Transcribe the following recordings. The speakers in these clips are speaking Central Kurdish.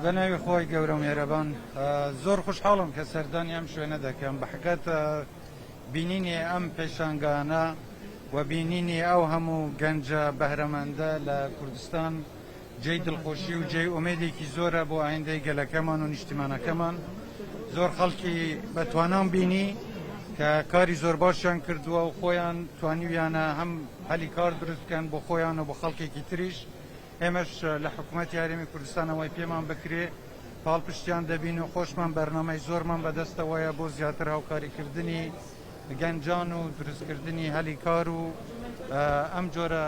بەناوی خۆی گەورە و میێرەبان زۆر خوشحاڵم کە سەردانی ئەم شوێنە دەکەم بە حقیقەت بینینی ئەم پێشانگانە و بینینی ئەو هەموو گەنجە بەهرەمەندە لە کوردستان جێی دڵخۆشی و جێی ئومێدێکی زۆرە بۆ ئایندەی گەلەکەمان و نیشتیمانەکەمان زۆر خەڵکی بەتوانان بینی کە کاری زۆر باشیان کردووە و خۆیان توانیویانە هەم هەلی کار دروستکەن بۆ خۆیان و بۆ خەڵکێکی تریش ئێمەش لە حکوومەتی یاریمی کوردستانەوەی پێمان بکرێ پاڵپشتیان دەبین و خۆشمان بەرنامەی زۆرمان بەدەستەوەیە بۆ زیاتر هاوکاریکردنی گەنجان و دروستکردنی هەلی کار و ئەم جۆرە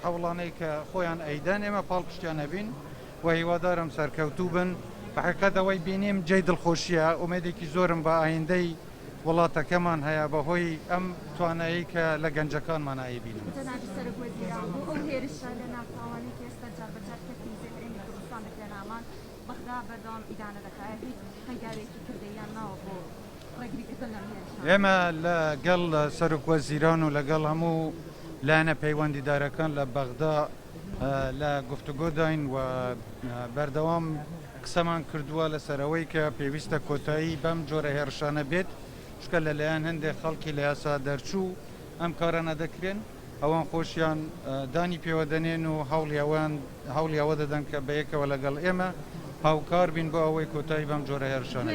هەوڵانەی کە خۆیان ئەیدەن ئێمە پاڵپشتیان هەبین و هیوادارم سەرکەوتوو بن بە حقیقەت ئەوەی بینیم جێی دڵخۆشیە ئومێدێکی زۆرم بە ئایندەی وڵاتەکەمان هەیە بەهۆی ئەم توانایی کە لە گەنجەکانمان ئایبینم. ئێمە لەگەڵ سەرۆکوەزیران و لەگەڵ هەموو لایەنە پەیوەندیدارەکان لە بەغدا لە گفتوگۆ داین و بەردەوام قسەمان کردووە لەسەرەوەی کە پێویستە کۆتایی بەم جۆرە هێرشانە بێت شکە لەلایەن هەندێک خەڵکی لە یاسا دەرچوو ئەم کارانە دەکرێن ئەوان خۆشیان دانی پێوەدەنێن و هەوڵی ئەوە دەدەن کە بەیەکەوە لەگەڵ ئێمە هاوکار بین بۆ ئەوەی کۆتایی بەم جۆرە هێرشانە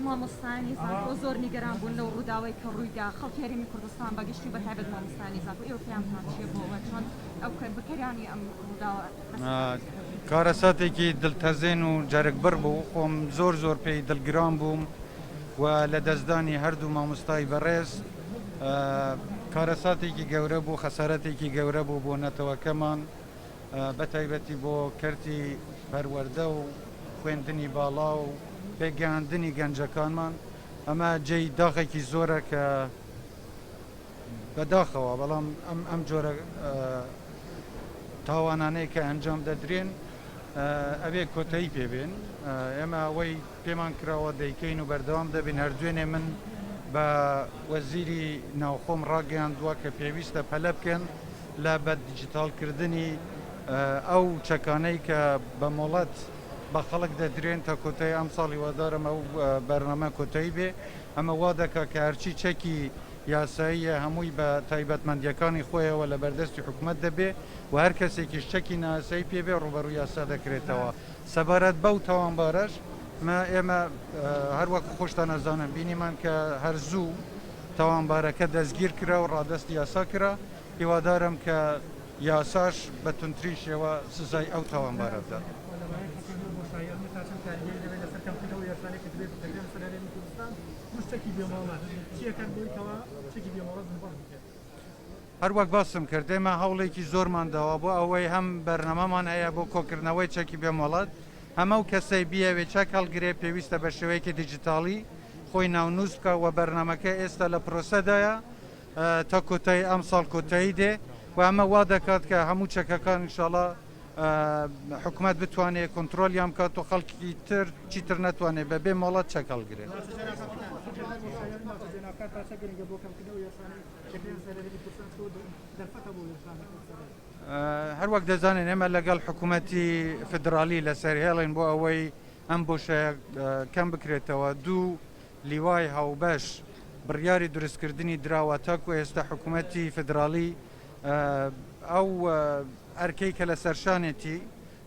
مامۆستانی زانکۆ زۆر نیگەران بوون لەو ڕووداوی کە ڕوویدا خەڵکی هەرێمی کوردستان بەگشتی بەتایبەت مامۆستانی زانکۆ ئێوە پێیانتان چێ بۆەوە چۆن ئەو بەکەرانی ئەم ڕووداوە کارەساتێکی دڵتەزێن و جارێکبەر بوو خۆم زۆر پێی دڵگران بووم و لە دەستدانی هەردوو مامۆستای بەڕێز کارەساتێکی گەورە بوو خەسارەتێکی گەورە بوو بۆ نەتەوەکەمان بەتایبەتی بۆ کەرتی پەروەردە و خوێندنی باڵا و پێگەیاندنی گەنجەکانمان ئەمە جێی داخێکی زۆرە کە بەداخەوە بەڵام ئەم جۆرە تاوانانەی کە ئەنجام دەدرێن ئەوێ کۆتایی پێبێن ئێمە ئەوەی پێمان کراوە دەیکەین و بەردەوام دەبین هەردوێنێ من بە وەزیری ناوخۆم ڕاگەیاندووە کە پێویستە پەلە بکەن لە بە دیجیتالکردنی ئەو چەکانەی کە بە مۆڵەت بە خەڵک دەدرێن تا کۆتایی ئەم ساڵی وادارم ئەو بەرنامە کۆتایی بێ ئەمە وا دەکا کە هەرچی چەکی یاساییە هەمووی بە تایبەتمەندیەکانی خۆیەوە لە بەردەستی حکوومەت دەبێ و هەر کەسێکیش چەکی ناسایی پێبێ ڕوبەڕووی یاسا دەکرێتەوە سەبارەت بەو تاوانبارەش ئێمە هەروەک خۆشتان نەزانم بینیمان کە هەرزوو تاوانبارەکە دەستگیر کرا و ڕادستی یاسا کرا هیوادارم کە یاساش بە تونتریشەوە سزای ئەو تاوانبارە بدات. هەروەک باسم کرد ئێمە هەوڵێکی زۆرمان داوە بۆ ئەوەی هەم بەرنامەمان هەیە بۆ کۆکردنەوەی چەکی بێمەڵەت هەمە و کەسەی بیاوێ چەک هەڵگرێ پێویستە بە شێوەیەکی دیجیتاڵی خۆی ناونووس بکە و بەرنمەکە ئێستا لە پرۆسەدایە تا کۆتایی ئەم ساڵ کۆتایی دێ و ئەمە وا دەکات کە هەموو چەکەکان ئینشاڵڵا حکوومەت بتوانێت کۆنتترۆلیان کات و خەڵکی تر چیتر نەتوانێت بەبێ مۆڵەت چەک هەڵگرێت. هەروەک دەزانین ئێمە لەگەڵ حکوومەتی فدرالی لەسەر هێڵین بۆ ئەوەی ئەم بۆشەیە کەم بکرێتەوە دوو لیوای هاوبەش بڕیاری دروستکردنی دراوە تاکو ئێستا حکوومەتی فدرالی ئەو ئەرکەی کە لە سەرشانێتی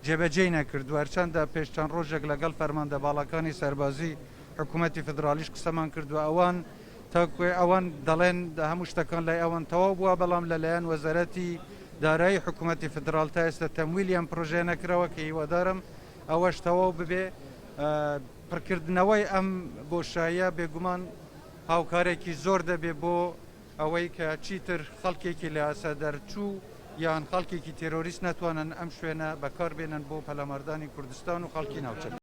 جێبەجێ نەکردو هەرچەندە پێش چەند ڕۆژێک لەگەڵ فەرماندە باڵەکانی سەربازی حکوومەتی فدرالیش قسەمان کردو ئەوان دەڵێن هەموو شتەکان لای ئەوان تەواو بووە بەڵام لەلایەن وەزارەتی دارایی حکوومەتی فدرال تا ئێستا تەمویلیان پرۆژێ نەکرەوە کە هیوادارم ئەوەش تەواو ببێ پڕکردنەوەی ئەم بۆشاییە بێگومان هاوکارێکی زۆر دەبێ بۆ ئەوەی کە چیتر خەڵکێکی لە یاسا دەرچوو یان خەڵکێکی تێرۆریست ناتوانن ئەم شوێنە بەکاربێنن بۆ پەلەمەردانی کوردستان و خەڵکی ناوچەکە.